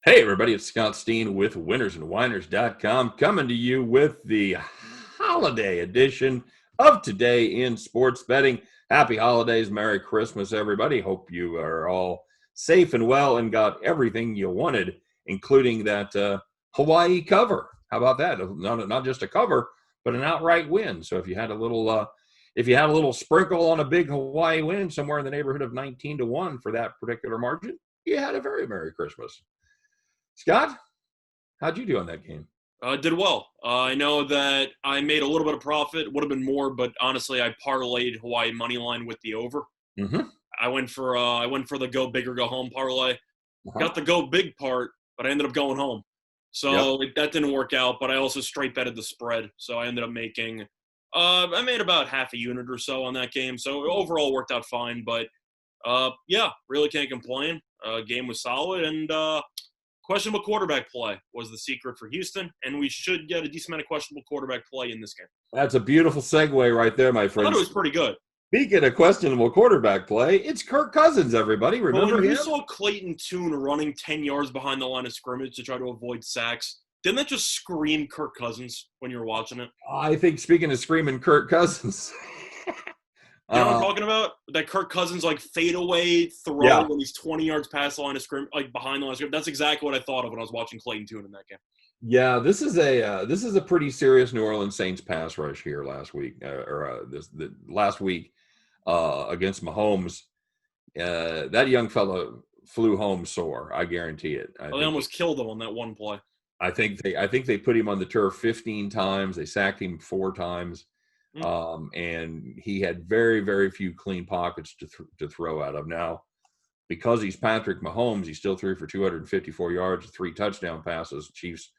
Hey, everybody, it's Scott Steen with winnersandwhiners.com coming to you with the holiday edition of Today in Sports Betting. Happy holidays. Merry Christmas, everybody. Hope you are all safe and well and got everything you wanted, including that Hawaii cover. How about that? Not just a cover, but an outright win. So if you had a little sprinkle on a big Hawaii win somewhere in the neighborhood of 19-1 for that particular margin, you had a very Merry Christmas. Scott, how'd you do on that game? Did well. I know that I made a little bit of profit. Would have been more, but honestly, I parlayed Hawaii money line with the over. Mm-hmm. I went for the go big or go home parlay. Uh-huh. Got the go big part, but I ended up going home. So that didn't work out. But I also straight betted the spread. So I ended up making. I made about half a unit or so on that game. So overall worked out fine. But yeah, really can't complain. Game was solid and. Questionable quarterback play was the secret for Houston, and we should get a decent amount of questionable quarterback play in this game. That's a beautiful segue right there, my friend. I thought it was pretty good. Speaking of questionable quarterback play, it's Kirk Cousins, everybody. Remember when him? you saw Clayton Tune running 10 yards behind the line of scrimmage to try to avoid sacks, didn't that just scream Kirk Cousins when you were watching it? I think, speaking of screaming Kirk Cousins. You know what I'm talking about? That Kirk Cousins fadeaway throw when he's 20 yards past the line of scrimmage, behind the line of scrimmage. That's exactly what I thought of when I was watching Clayton Tune in that game. Yeah, this is a pretty serious New Orleans Saints pass rush here last week last week against Mahomes. That young fellow flew home sore. I guarantee it. They almost killed him on that one play. I think they put him on the turf 15 times. They sacked him 4 times. And he had very, very few clean pockets to throw out of. Now, because he's Patrick Mahomes, he still threw for 254 yards, 3 touchdown passes. Chiefs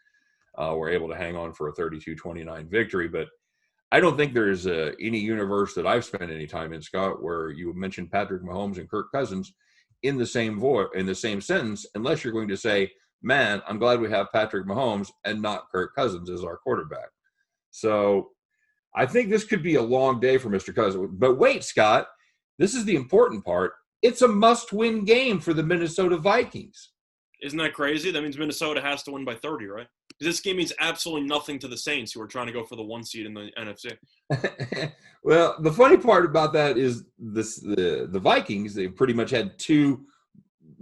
were able to hang on for a 32-29 victory. But I don't think there's any universe that I've spent any time in, Scott, where you mentioned Patrick Mahomes and Kirk Cousins in the same sentence, unless you're going to say, man, I'm glad we have Patrick Mahomes and not Kirk Cousins as our quarterback. So I think this could be a long day for Mr. Cousins. But wait, Scott, this is the important part. It's a must-win game for the Minnesota Vikings. Isn't that crazy? That means Minnesota has to win by 30, right? This game means absolutely nothing to the Saints, who are trying to go for the 1 seed in the NFC. Well, the funny part about that is the Vikings, they pretty much had 2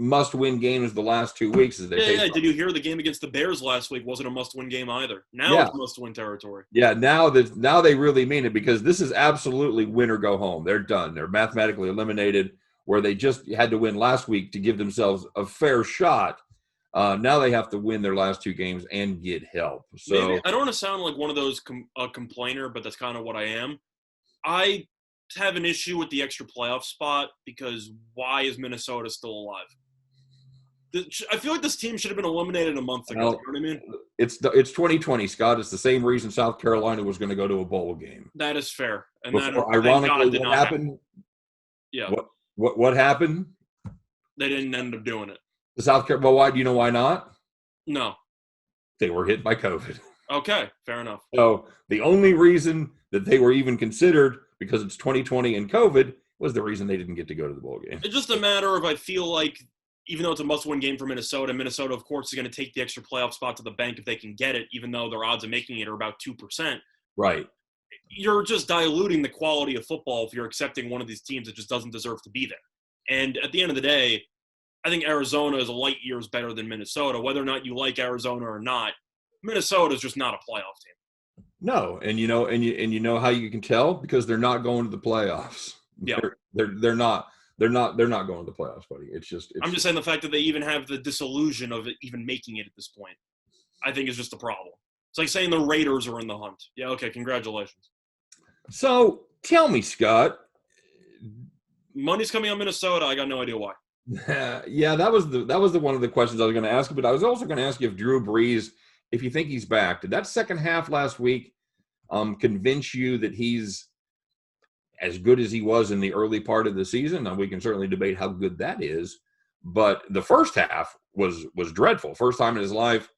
must-win games the last 2 weeks. Did you hear the game against the Bears last week? Wasn't a must-win game either. Now it's must-win territory. Yeah, now they really mean it, because this is absolutely win or go home. They're done. They're mathematically eliminated, where they just had to win last week to give themselves a fair shot. Now they have to win their last 2 games and get help. So maybe, I don't want to sound like one of those complainer, but that's kind of what I am. I have an issue with the extra playoff spot, because why is Minnesota still alive? I feel like this team should have been eliminated a month ago. You know what I mean? It's 2020, Scott. It's the same reason South Carolina was going to go to a bowl game. That is fair. And ironically, what happened? Yeah. What happened? They didn't end up doing it. The South Carolina. Well, why? Do you know why not? No. They were hit by COVID. Okay, fair enough. So the only reason that they were even considered, because it's 2020 and COVID, was the reason they didn't get to go to the bowl game. It's just a matter of, I feel like, even though it's a must-win game for Minnesota, of course, is going to take the extra playoff spot to the bank if they can get it, even though their odds of making it are about 2%. Right. You're just diluting the quality of football if you're accepting one of these teams that just doesn't deserve to be there. And at the end of the day, I think Arizona is a light years better than Minnesota. Whether or not you like Arizona or not, Minnesota is just not a playoff team. No, and you know how you can tell, because they're not going to the playoffs. Yeah, they're not. They're not going to the playoffs, buddy. I'm just saying the fact that they even have the disillusion of it even making it at this point, I think is just a problem. It's like saying the Raiders are in the hunt. Yeah, okay, congratulations. So tell me, Scott. Money's coming on Minnesota. I got no idea why. Yeah, that was the one of the questions I was going to ask you, but I was also going to ask you if Drew Brees, if you think he's back. Did that second half last week convince you that he's as good as he was in the early part of the season? Now, we can certainly debate how good that is, but the first half was dreadful. First time in his life,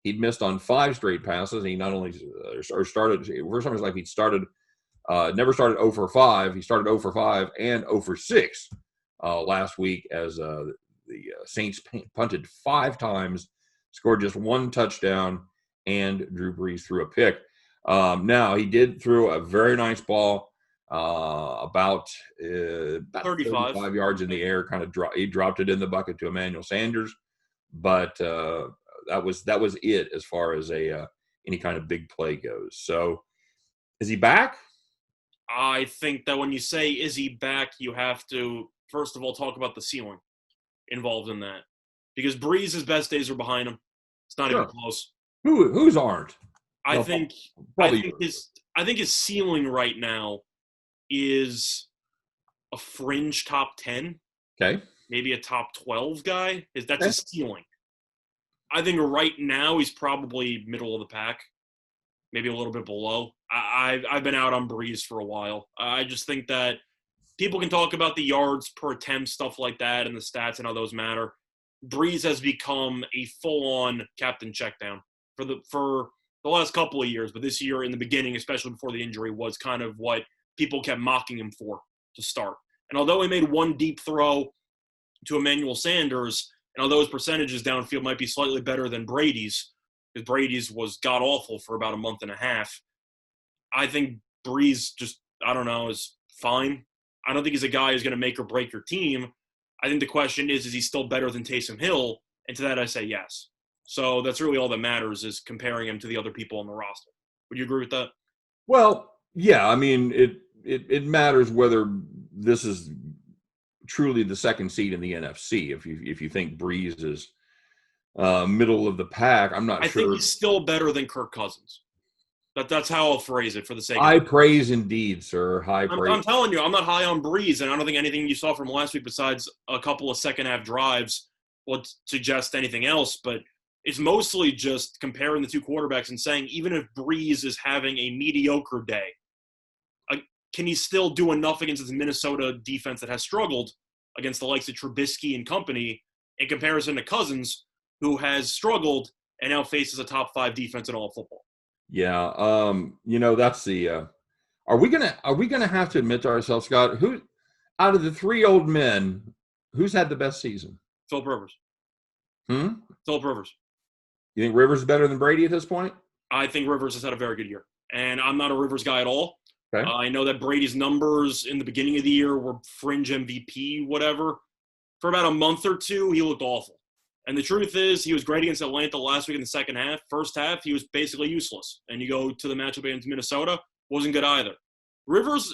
he'd missed on 5 straight passes. He not only started first time in his life, never started 0 for 5. He started 0 for 5 and 0 for 6 last week, as the Saints punted 5 times scored just one touchdown, and Drew Brees threw a pick. Now, he did throw a very nice ball about 35. 35 yards in the air. He dropped it in the bucket to Emmanuel Sanders, but that was it as far as any kind of big play goes. So, is he back? I think that when you say, is he back, you have to, first of all, talk about the ceiling involved in that. Because Brees' best days are behind him. It's not even close. Whose aren't? I think his ceiling right now is a fringe top 10. Okay. Maybe a top 12 guy. That's his ceiling. I think right now he's probably middle of the pack. Maybe a little bit below. I've been out on Brees for a while. I just think that people can talk about the yards per attempt, stuff like that, and the stats and how those matter. Brees has become a full-on captain checkdown for the last couple of years, but this year in the beginning, especially before the injury, was kind of what people kept mocking him for to start. And although he made one deep throw to Emmanuel Sanders, and although his percentages downfield might be slightly better than Brady's, because Brady's was god-awful for about a month and a half, I think Brees just, I don't know, is fine. I don't think he's a guy who's going to make or break your team. I think the question is he still better than Taysom Hill? And to that I say yes. So that's really all that matters, is comparing him to the other people on the roster. Would you agree with that? Well, yeah. I mean, it matters whether this is truly the second seed in the NFC. If you think Brees is middle of the pack, I'm not sure. I think he's still better than Kirk Cousins. That's how I'll phrase it for the sake of high praise indeed, sir. High praise. I'm telling you, I'm not high on Brees, and I don't think anything you saw from last week besides a couple of second-half drives would suggest anything else, but it's mostly just comparing the two quarterbacks and saying even if Brees is having a mediocre day, can he still do enough against this Minnesota defense that has struggled against the likes of Trubisky and company in comparison to Cousins, who has struggled and now faces a top 5 defense in all of football? Yeah, that's the. Are we gonna have to admit to ourselves, Scott, who out of the 3 old men, who's had the best season? Philip Rivers. Philip Rivers. You think Rivers is better than Brady at this point? I think Rivers has had a very good year, and I'm not a Rivers guy at all. Okay. I know that Brady's numbers in the beginning of the year were fringe MVP, whatever. For about a month or two, he looked awful. And the truth is, he was great against Atlanta last week in the second half. First half, he was basically useless. And you go to the matchup against Minnesota, wasn't good either. Rivers,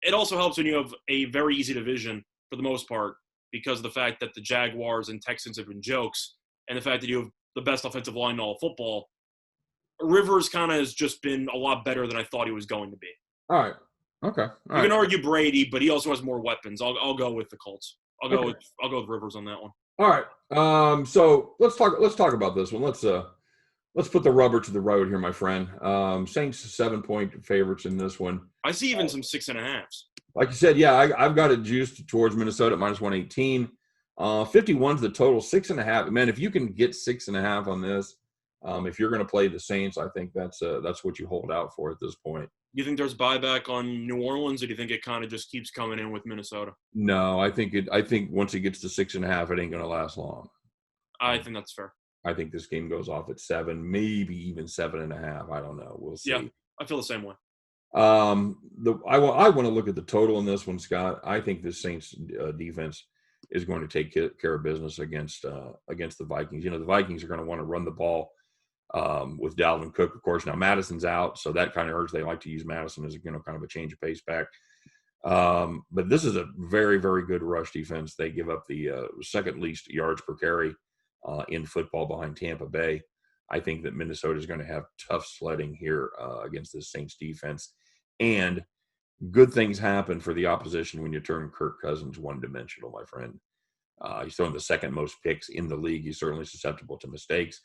it also helps when you have a very easy division for the most part because of the fact that the Jaguars and Texans have been jokes and the fact that you have the best offensive line in all of football. Rivers kind of has just been a lot better than I thought he was going to be. All right. Okay. You can argue Brady, but he also has more weapons. I'll go with the Colts. I'll go with Rivers on that one. All right. So let's talk about this one. Let's put the rubber to the road here, my friend. Saints 7-point favorites in this one. I see even some 6.5s. Like you said, yeah, I've got it juiced towards Minnesota at -118. 51's the total, 6.5. Man, if you can get 6.5 on this, if you're going to play the Saints, I think that's what you hold out for at this point. You think there's buyback on New Orleans, or do you think it kind of just keeps coming in with Minnesota? No, I think once it gets to 6.5, it ain't going to last long. I think that's fair. I think this game goes off at 7, maybe even 7.5. I don't know. We'll see. Yeah, I feel the same way. I want to look at the total in this one, Scott. I think the Saints defense is going to take care of business against the Vikings. The Vikings are going to want to run the ball with Dalvin Cook, of course. Now Madison's out, so that kind of hurts. They like to use Madison as kind of a change of pace back. But this is a very, very good rush defense. They give up the second least yards per carry in football behind Tampa Bay. I think that Minnesota is going to have tough sledding here against the Saints defense. And good things happen for the opposition when you turn Kirk Cousins one-dimensional, my friend. He's throwing the second most picks in the league. He's certainly susceptible to mistakes.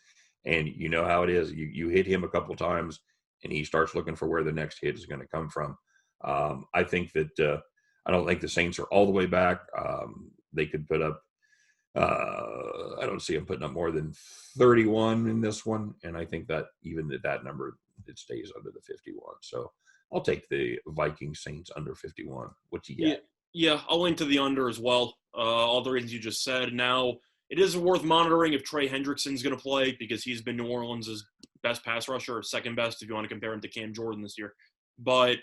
And you know how it is. You hit him a couple of times, and he starts looking for where the next hit is going to come from. I think that I don't think the Saints are all the way back. They could put up I don't see them putting up more than 31 in this one. And I think that even at that number, it stays under the 51. So I'll take the Viking Saints under 51. What you get? Yeah, I'll link to the under as well. All the reasons you just said. Now, It is worth monitoring if Trey Hendrickson's going to play because he's been New Orleans' best pass rusher, or second best if you want to compare him to Cam Jordan this year. But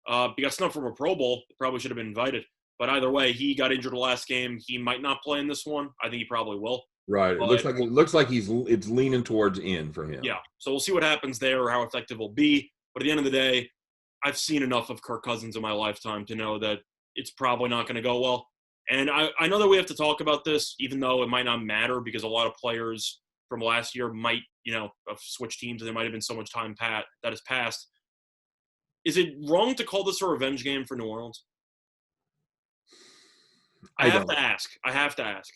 he got snubbed from a Pro Bowl. Probably should have been invited. But either way, he got injured the last game. He might not play in this one. I think he probably will. Right. But It looks like it's leaning towards in for him. Yeah. So we'll see what happens there or how effective he'll be. But at the end of the day, I've seen enough of Kirk Cousins in my lifetime to know that it's probably not going to go well. And I know that we have to talk about this, even though it might not matter because a lot of players from last year might, have switched teams and there might have been so much time that has passed. Is it wrong to call this a revenge game for New Orleans? I have to ask.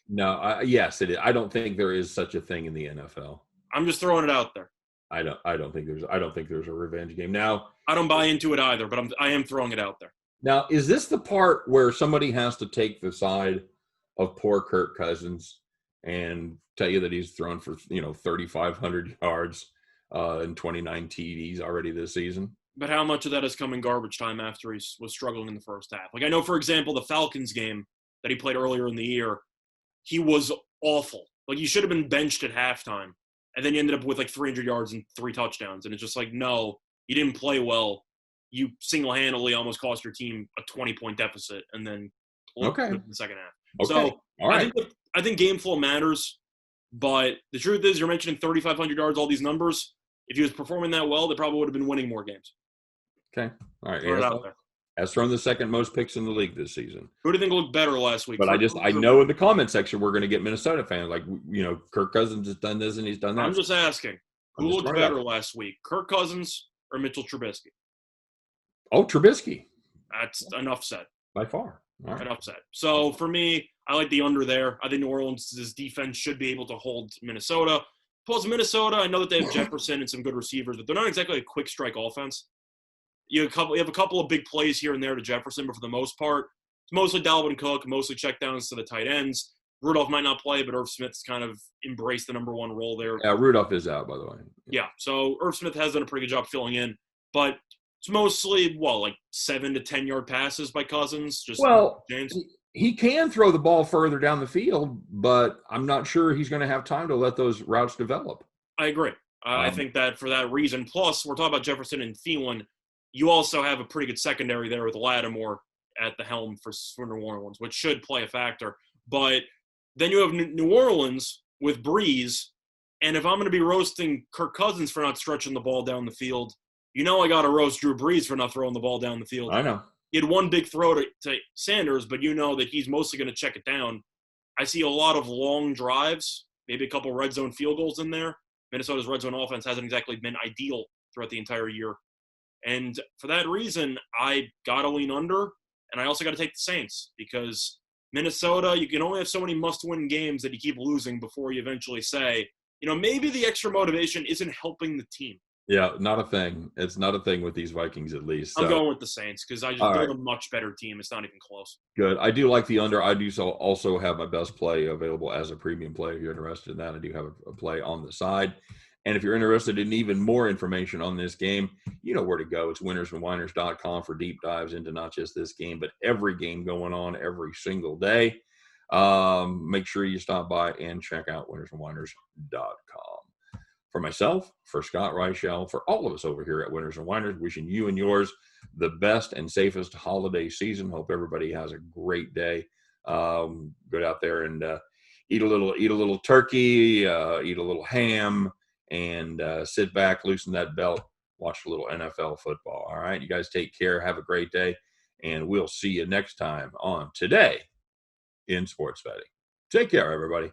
No, yes, it is. I don't think there is such a thing in the NFL. I'm just throwing it out there. I don't think there's a revenge game. Now, I don't buy into it either, but I am throwing it out there. Now, is this the part where somebody has to take the side of poor Kirk Cousins and tell you that he's thrown for 3,500 yards and 29 TDs already this season? But how much of that has come in garbage time after he was struggling in the first half? Like I know, for example, the Falcons game that he played earlier in the year, he was awful. Like he should have been benched at halftime, and then he ended up with like 300 yards and 3 touchdowns. And it's just like, no, you didn't play well. You single-handedly almost cost your team a 20-point deficit, and then in the second half. Okay. So all right. I think game flow matters, but the truth is, you're mentioning 3,500 yards, all these numbers. If he was performing that well, they probably would have been winning more games. Okay. All right. Has thrown the second most picks in the league this season. Who do you think looked better last week? But I know in the comment section we're going to get Minnesota fans like, Kirk Cousins has done this and he's done that. I'm just asking, who looked better last week, Kirk Cousins or Mitchell Trubisky? Oh, Trubisky. That's enough said. By far. All right. Enough said. So for me, I like the under there. I think New Orleans' defense should be able to hold Minnesota. Plus Minnesota, I know that they have Jefferson and some good receivers, but they're not exactly a quick strike offense. You have a couple of big plays here and there to Jefferson, but for the most part, it's mostly Dalvin Cook, mostly checkdowns to the tight ends. Rudolph might not play, but Irv Smith's kind of embraced the number one role there. Yeah, Rudolph is out, by the way. Yeah, so Irv Smith has done a pretty good job filling in, but it's mostly, 7 to 10 yard passes by Cousins. James. He can throw the ball further down the field, but I'm not sure he's going to have time to let those routes develop. I agree. I think that for that reason, plus we're talking about Jefferson and Thielen, you also have a pretty good secondary there with Lattimore at the helm for New Orleans, which should play a factor. But then you have New Orleans with Brees, and if I'm going to be roasting Kirk Cousins for not stretching the ball down the field, I got to roast Drew Brees for not throwing the ball down the field. I know. He had one big throw to Sanders, but that he's mostly going to check it down. I see a lot of long drives, maybe a couple red zone field goals in there. Minnesota's red zone offense hasn't exactly been ideal throughout the entire year. And for that reason, I got to lean under, and I also got to take the Saints because Minnesota, you can only have so many must-win games that you keep losing before you eventually say, maybe the extra motivation isn't helping the team. Yeah, not a thing. It's not a thing with these Vikings, at least. I'm going with the Saints because they're a much better team. It's not even close. Good. I do like the under. I do also have my best play available as a premium play. If you're interested in that, I do have a play on the side. And if you're interested in even more information on this game, you know where to go. It's winnersandwhiners.com for deep dives into not just this game, but every game going on every single day. Make sure you stop by and check out winnersandwhiners.com. For myself, for Scott Reichel, for all of us over here at Winners and Winers, wishing you and yours the best and safest holiday season. Hope everybody has a great day. Go out there and eat a little turkey, eat a little ham, and sit back, loosen that belt, watch a little NFL football. All right, you guys take care. Have a great day, and we'll see you next time on Today in Sports Betting. Take care, everybody.